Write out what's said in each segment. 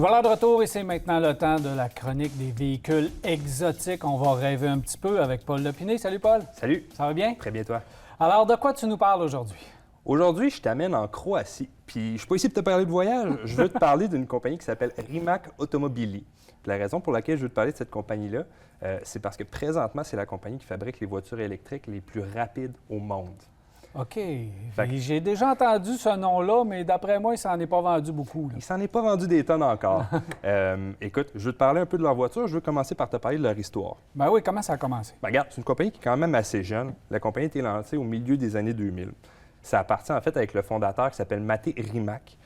Voilà de retour et c'est maintenant le temps de la chronique des véhicules exotiques. On va rêver un petit peu avec Paul Lepiné. Salut Paul. Salut. Ça va bien? Très bien, toi. Alors, de quoi tu nous parles aujourd'hui? Aujourd'hui, je t'amène en Croatie. Puis, je suis pas ici pour te parler de voyage. Je veux te parler d'une compagnie qui s'appelle Rimac Automobili. Puis la raison pour laquelle je veux te parler de cette compagnie-là, c'est parce que présentement, c'est la compagnie qui fabrique les voitures électriques les plus rapides au monde. OK. J'ai déjà entendu ce nom-là, mais d'après moi, il s'en est pas vendu beaucoup. Là. Il s'en est pas vendu des tonnes encore. Écoute, je veux te parler un peu de leur voiture. Je veux commencer par te parler de leur histoire. Ben oui, comment ça a commencé? Ben, regarde, c'est une compagnie qui est quand même assez jeune. La compagnie a été lancée au milieu des années 2000. Ça appartient en fait avec le fondateur qui s'appelle Mate Rimac.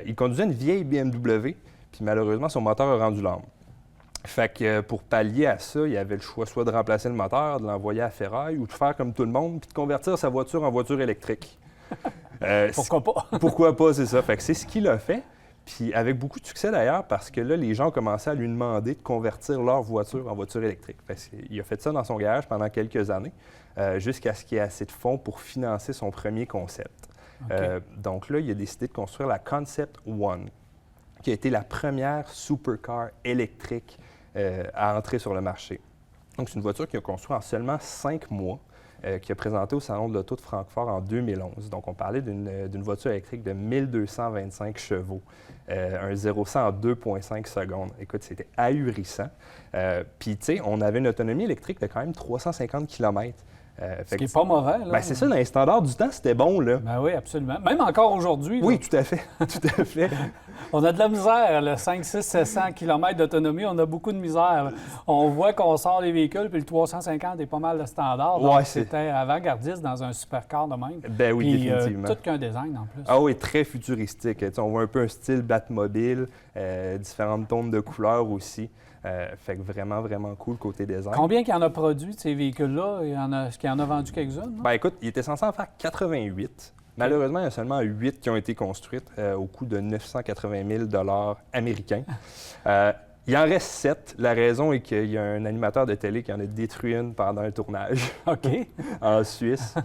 Il conduisait une vieille BMW, puis malheureusement, son moteur a rendu l'âme. Fait que pour pallier à ça, il avait le choix soit de remplacer le moteur, de l'envoyer à ferraille ou de faire comme tout le monde, puis de convertir sa voiture en voiture électrique. Pourquoi pas? Pourquoi pas, c'est ça. Fait que c'est ce qu'il a fait. Puis avec beaucoup de succès d'ailleurs, parce que là, les gens ont commencé à lui demander de convertir leur voiture en voiture électrique. Il a fait ça dans son garage pendant quelques années, jusqu'à ce qu'il y ait assez de fonds pour financer son premier concept. Okay. Donc là, il a décidé de construire la Concept One, qui a été la première supercar électrique à entrer sur le marché. Donc, c'est une voiture qu'il a construite en seulement 5 mois, qui a présenté au Salon de l'Auto de Francfort en 2011. Donc, on parlait d'une voiture électrique de 1225 chevaux, un 0-100 en 2,5 secondes. Écoute, c'était ahurissant. Puis, tu sais, on avait une autonomie électrique de quand même 350 km. Ce qui n'est pas mauvais. Là. Bien, c'est ça, dans les standards du temps, c'était bon, là. Ben oui, absolument. Même encore aujourd'hui. Oui, tout à fait. Tout à fait. On a de la misère, le 5, 6, 700 km d'autonomie, on a beaucoup de misère. Là. On voit qu'on sort les véhicules, puis le 350 est pas mal le standard. Donc, c'était avant-gardiste dans un supercar de même. Ben oui, puis, définitivement. Tout qu'un design, en plus. Ah oui, très futuristique. T'sais, on voit un peu un style Batmobile, différentes tons de couleurs aussi. Fait que vraiment, vraiment cool côté design. Combien qu'il y en a produit de ces véhicules-là? Est-ce qu'il y en a vendu quelques-unes? Ben écoute, il était censé en faire 88. Malheureusement, il y a seulement 8 qui ont été construites au coût de 980 000 américains. Il en reste 7. La raison est qu'il y a un animateur de télé qui en a détruit une pendant un tournage. OK. En Suisse.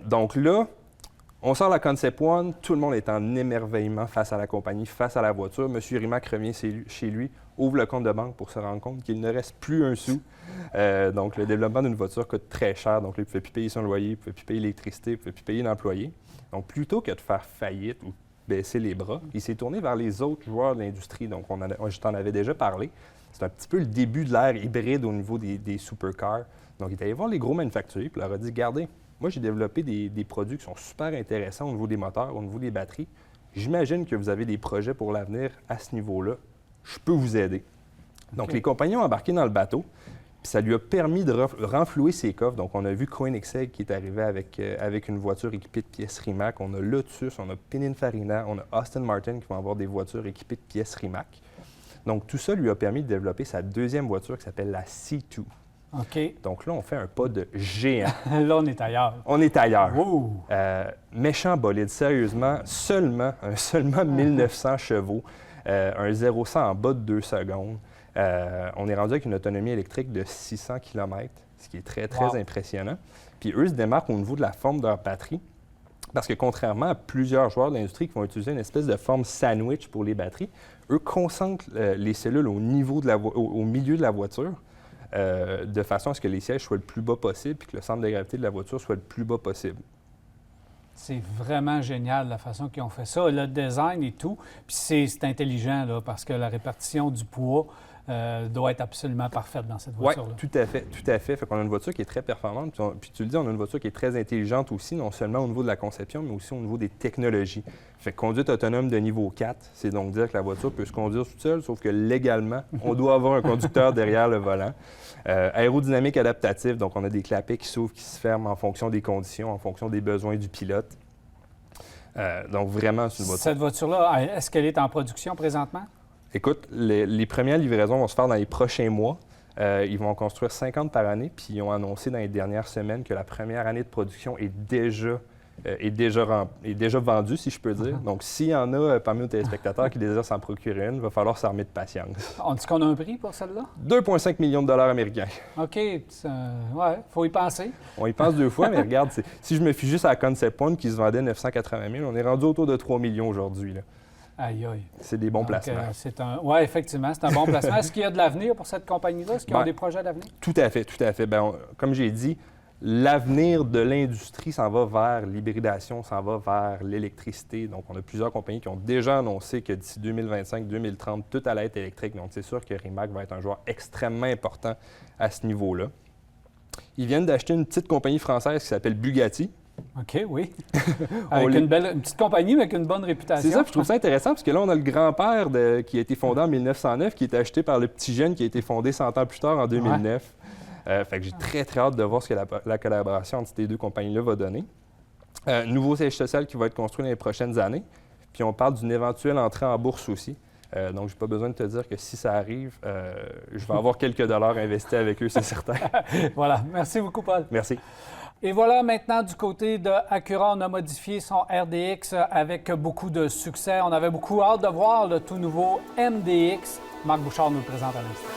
Donc là, on sort la Concept One, tout le monde est en émerveillement face à la compagnie, face à la voiture. Monsieur Rimac revient chez lui, ouvre le compte de banque pour se rendre compte qu'il ne reste plus un sou. Donc, le développement d'une voiture coûte très cher. Donc, là, il ne pouvait plus payer son loyer, il ne pouvait plus payer l'électricité, il ne pouvait plus payer l'employé. Donc, plutôt que de faire faillite ou baisser les bras, il s'est tourné vers les autres joueurs de l'industrie. Donc, je t'en avais déjà parlé. C'est un petit peu le début de l'ère hybride au niveau des supercars. Donc, il est allé voir les gros manufacturiers et leur a dit, regardez, moi, j'ai développé des produits qui sont super intéressants au niveau des moteurs, au niveau des batteries. J'imagine que vous avez des projets pour l'avenir à ce niveau-là. Je peux vous aider. Donc, Okay. Les compagnies ont embarqué dans le bateau, puis ça lui a permis de renflouer ses coffres. Donc, on a vu Koenigsegg qui est arrivé avec une voiture équipée de pièces Rimac. On a Lotus, on a Pininfarina, on a Aston Martin qui vont avoir des voitures équipées de pièces Rimac. Donc, tout ça lui a permis de développer sa deuxième voiture qui s'appelle la C2. OK. Donc là, on fait un pas de géant. Là, on est ailleurs. On est ailleurs. Wow. Méchant bolide, sérieusement, seulement 1900 chevaux, un 0-100 en bas de 2 secondes. On est rendu avec une autonomie électrique de 600 km, ce qui est très, très impressionnant. Puis eux se démarquent au niveau de la forme de leur batterie, parce que contrairement à plusieurs joueurs de l'industrie qui vont utiliser une espèce de forme sandwich pour les batteries, eux concentrent les cellules au milieu de la voiture, de façon à ce que les sièges soient le plus bas possible et que le centre de gravité de la voiture soit le plus bas possible. C'est vraiment génial la façon qu'ils ont fait ça, le design et tout. Puis c'est intelligent là, parce que la répartition du poids doit être absolument parfaite dans cette voiture-là. Oui, tout à fait, tout à fait. Fait qu'on a une voiture qui est très performante. Puis tu le dis, on a une voiture qui est très intelligente aussi, non seulement au niveau de la conception, mais aussi au niveau des technologies. Fait que conduite autonome de niveau 4, c'est donc dire que la voiture peut se conduire toute seule, sauf que légalement, on doit avoir un conducteur derrière le volant. Aérodynamique adaptative, donc on a des clapets qui s'ouvrent, qui se ferment en fonction des conditions, en fonction des besoins du pilote. Donc vraiment, c'est une voiture. Cette voiture-là, est-ce qu'elle est en production présentement? Écoute, les premières livraisons vont se faire dans les prochains mois. Ils vont en construire 50 par année, puis ils ont annoncé dans les dernières semaines que la première année de production est déjà vendue, si je peux dire. Donc, s'il y en a parmi nos téléspectateurs qui désirent s'en procurer une, il va falloir s'armer de patience. On dit qu'on a un prix pour celle-là? 2,5 millions de dollars américains. OK. Ouais, faut y penser. On y pense 2 fois, mais regarde, si je me fie juste à la Concept One qui se vendait 980 000, on est rendu autour de 3 millions aujourd'hui. Aïe, aïe. C'est des bons placements. Oui, effectivement, c'est un bon placement. Est-ce qu'il y a de l'avenir pour cette compagnie-là? Est-ce qu'ils ont des projets d'avenir? Tout à fait, tout à fait. Comme j'ai dit, l'avenir de l'industrie s'en va vers l'hybridation, s'en va vers l'électricité. Donc, on a plusieurs compagnies qui ont déjà annoncé que d'ici 2025-2030, tout allait être électrique. Donc, c'est sûr que Rimac va être un joueur extrêmement important à ce niveau-là. Ils viennent d'acheter une petite compagnie française qui s'appelle Bugatti. OK, oui. Avec une petite compagnie, mais avec une bonne réputation. C'est ça, je trouve ça intéressant, parce que là, on a le grand-père qui a été fondé en 1909, qui est acheté par le petit jeune qui a été fondé 100 ans plus tard, en 2009. Fait que j'ai très, très hâte de voir ce que la collaboration entre ces deux compagnies-là va donner. Nouveau siège social qui va être construit dans les prochaines années. Puis on parle d'une éventuelle entrée en bourse aussi. Donc, je n'ai pas besoin de te dire que si ça arrive, je vais avoir quelques dollars investis avec eux, c'est certain. Voilà. Merci beaucoup, Paul. Merci. Et voilà, maintenant, du côté de Acura, on a modifié son RDX avec beaucoup de succès. On avait beaucoup hâte de voir le tout nouveau MDX. Marc Bouchard nous le présente à l'instant.